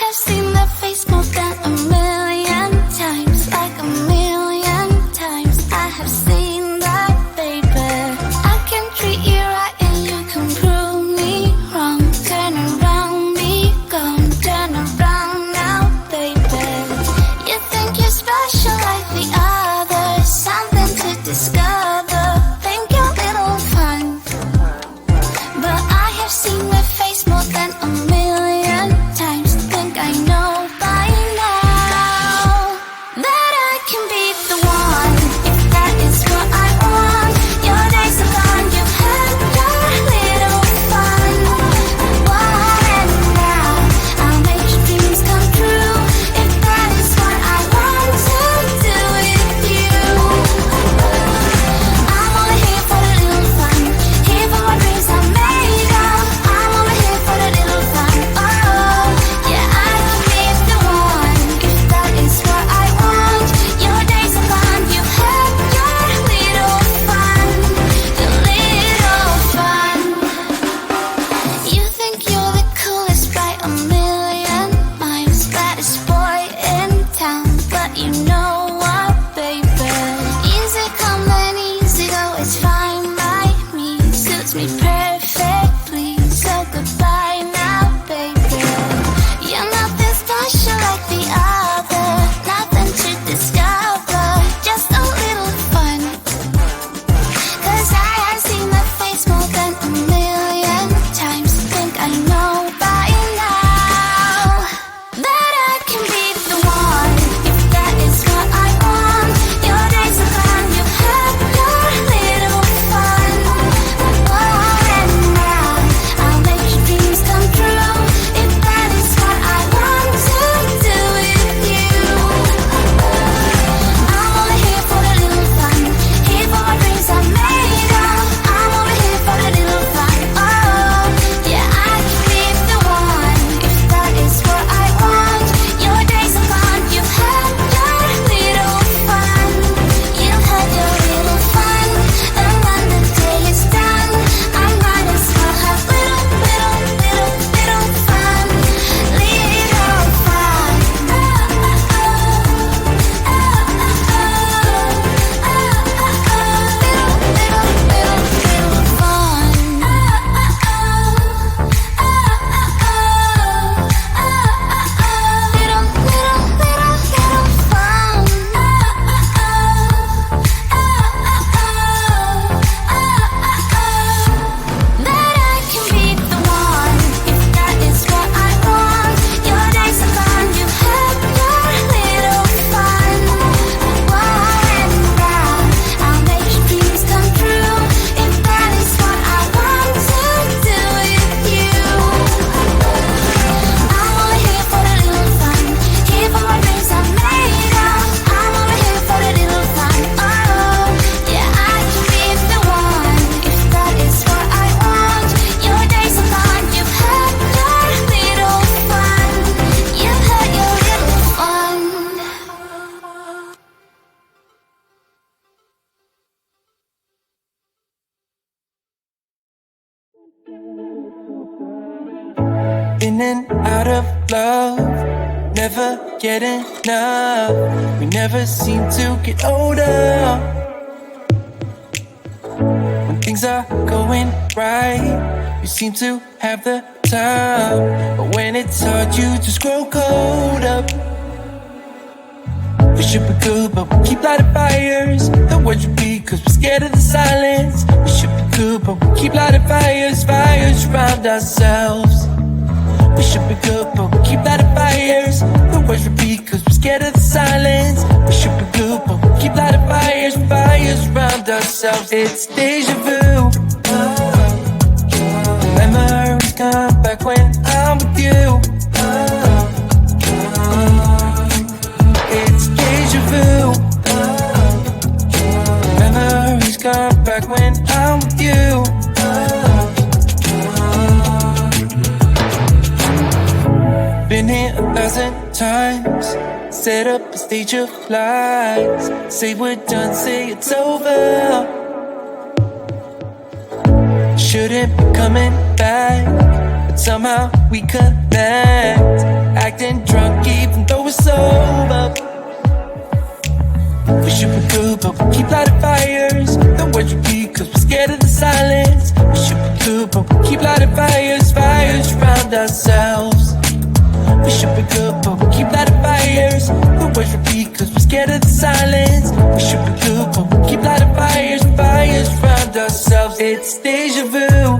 have seen that face more than a million times, like a million times. I have seen that, baby. I can treat you right and you can prove me wrong. Turn around, be gone, turn around now, baby. You think you're special like the others, something to discover. Think you're little fun, but I have seen that face more than a million times. Think I know by now that I can be the one, if that is what I want. Your days are gone, you've had your little fun. And now I'll make your dreams come true, if that is what I want to do with you. I'm only here for the little fun, here for my dreams are made of. I'm only here for the little fun. Oh, yeah, I can be the one, if that is what I want. Your days are gone, you've had your little fun, your little fun. You think you're the coolest by a million miles, baddest boy in town, but you know what, baby? Easy come and easy go, it's fine by me, suits me perfectly. So goodbye now, baby. You're nothing special like the other, nothing to discover, just a little fun. 'Cause I have seen that face more than a million times. Think I know by now that I can be the one, if that is what I want. Your days are gone, you've had your little fun. And now I'll make your dreams come true, if that is what I want to do with you. I'm only here for the little fun, here for my dreams are made of. I'm only here for the little fun. Oh, yeah, I can be the one, if that is what I want. Your days are gone, you've had your little fun. You've had your little fun, and when the day is done, I might as well have little fun. Little fun. That I can be the one, if that is what I want. Your days are gone, you've had your little fun. And now I'll make your dreams come true, if that is what I want to do with you. I'm only here for the little fun, here for my dreams are made of. I'm only here for the little fun. Oh, yeah, I can be the one, if that is what I want. Your days are gone, you've had your little fun. You've had your little fun. In and out of love, never get enough. We never seem to get older. When things are going right, you seem to have the time, but when it's hard, you just grow colder. We should be good, but we keep lighting fires. The words repeat, cause we're scared of the silence. We should be good, but we keep lighting fires, fires around ourselves. We should be good, but we keep lighting fires. The words repeat, cause we're scared of the silence. We should be good, but we keep lighting fires, fires around ourselves. It's deja vu. Memories come back when I'm with you. It's deja vu. Memories come back when I'm with you. Been here 1,000 times, set up a stage of lies. Say we're done, say it's over. Shouldn't be coming back, but somehow we connect. acting drunk even though we're sober. We should be good, but we keep lighting fires. The words repeat cause we're scared of the silence. We should be good, but we keep lighting fires, fires around ourselves. We should be good, but we keep lighting fires. The words repeat cause we're scared of the silence. We should be good, but we keep lighting fires, fires around ourselves. It's deja vu.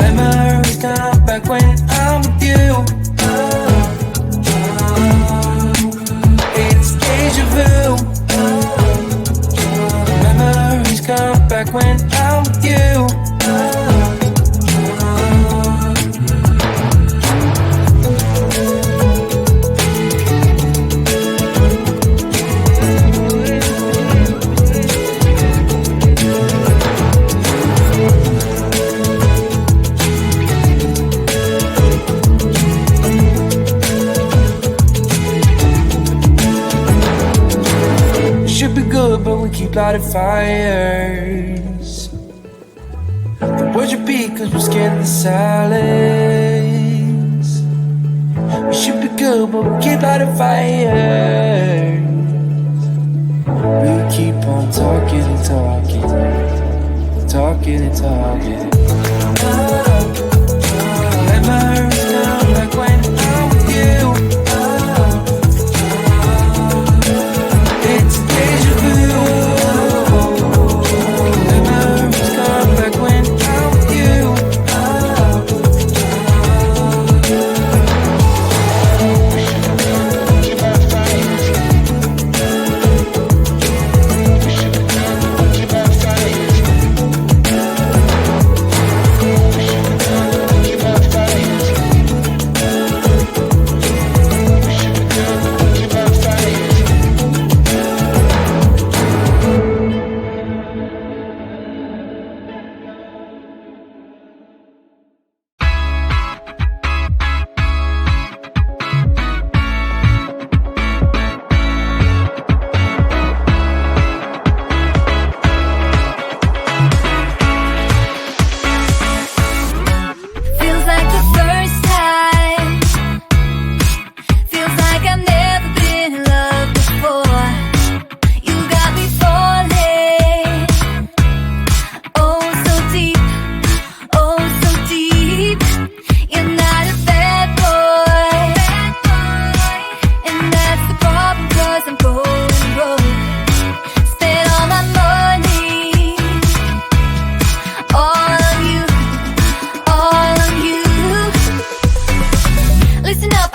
Memories come back when I'm with you. It's deja vu. Memories come back when I'm with you. But we keep lighting fires. The words repeat cause we're scared of the silence. We should be good but we keep lighting fires. We keep on talking and talking, talking and talking. Memories come back when I'm with you. It's deja vu. Memories come back when I'm with you.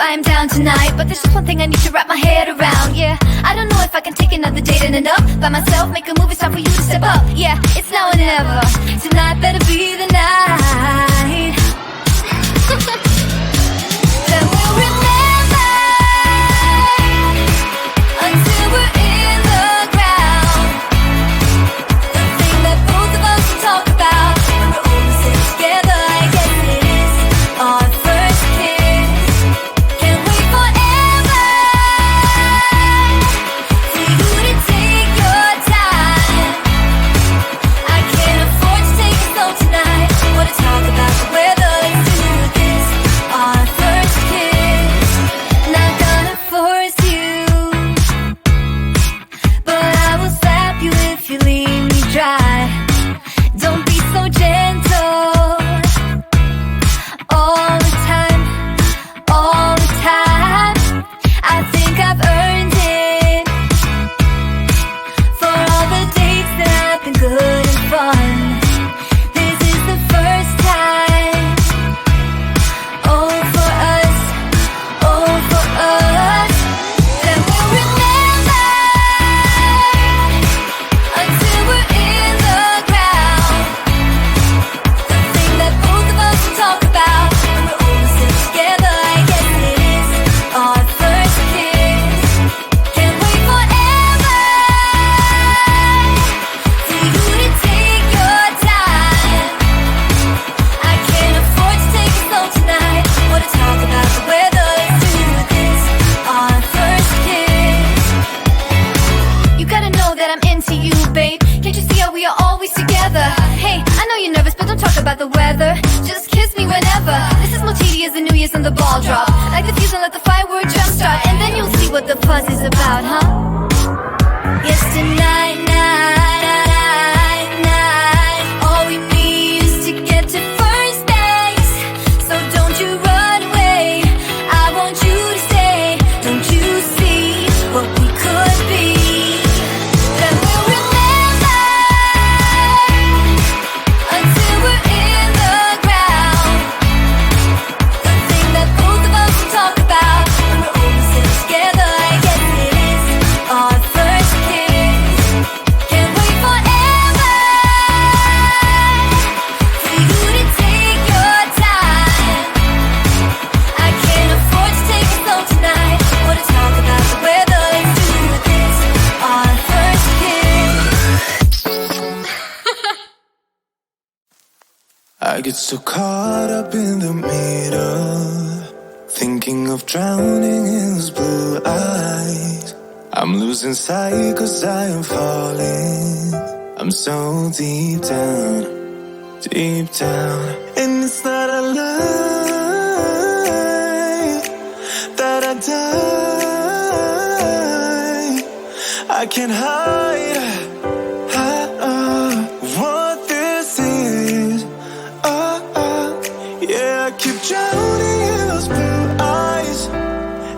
I'm down tonight, but there's just one thing I need to wrap my head around. Yeah, I don't know if I can take another date and end up by myself. Make a move, it's time for you to step up. Yeah, it's now or never. Tonight better be the night. Then we'll remember until we're in the ground. The thing that both of us will talk about when we're all sit together. I guess it is our first kiss. Can't wait forever for you to take your time. I can't afford to take it slow tonight. Wanna talk about the weather. when the ball drop. Like the fuse and let the firework jump start. And then you'll see what the fuss is about, huh? Yes, tonight, night, all we need is to get to first base. So don't you run away, I want you to stay. Don't you see what we could be? Then we'll remember until we're in the ground. The thing that both of us talk about when we're always sitting together. Yes, it is our first kiss. Can't wait forever for you to take your time. I can't afford to take it slow tonight or to talk about the weather. Let's do this, our first kiss. I get so caught up in the middle, thinking of drowning in his blue eyes. I'm losing sight 'cause I am falling. I'm so deep down, and it's not a lie that I die. I can't hide what this is. Yeah, I keep drowning in those blue eyes,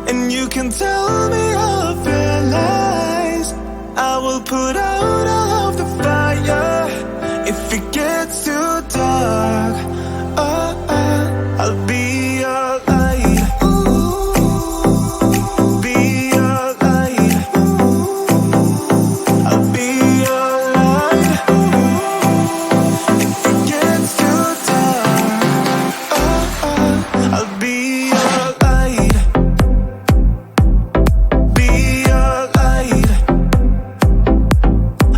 and you can tell me all of your lies. I will put out all of the fire if it gets too dark. I'll be your light. Be your light. I'll be your light. If it gets too dark, I'll be your light. Be your light.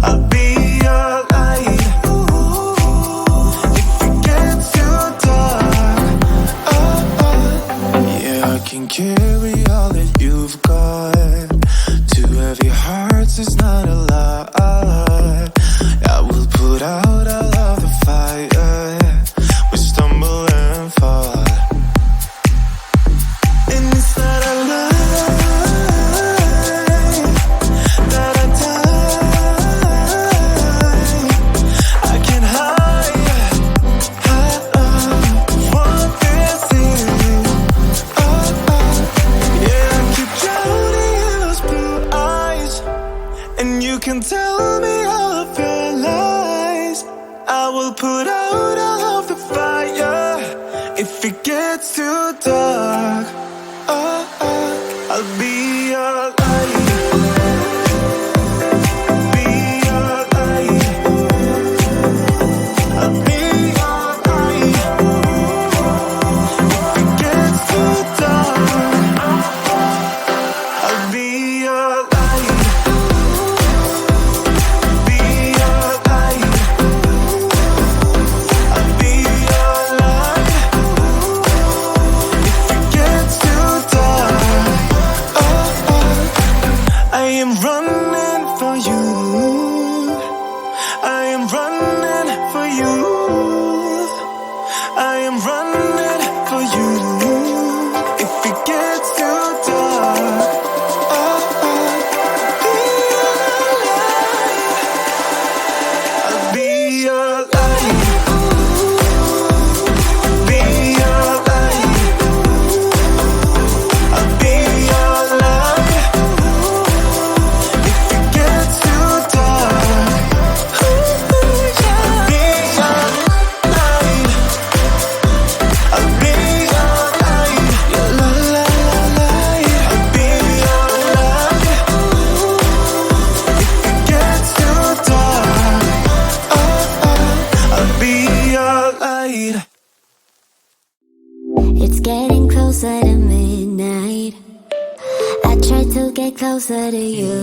I'll be your light. If it gets too dark, yeah, I can carry all that you've got. Two heavy hearts is not a lot. I will put out all of the fire. We stumble and fall, and it's not a lie that I die. I can't hide what this is. Yeah, I keep drowning in those blue eyes, and you can tell me all of your lies. I will put out all of the fire if it gets too dark. I'll be your light. Be your light. I'll be your light. If it gets too dark, I'll be your light. Be your light. I'll be your light. If it gets too dark, I am running for you. I am running for you. I am running for you. If it gets too dark, I'll be your light. Be your light. I'll be your light. If it gets too dark, I'll be your light. I'll be your light. Your light. I'll be your light. If it gets too dark, I'll be your light. It's getting closer to midnight. I try to get closer to you.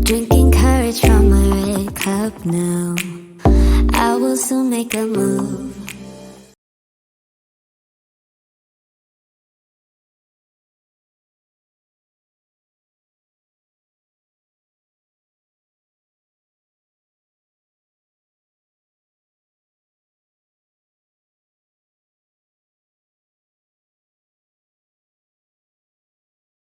Drinking courage from my red cup now. I will soon make a move.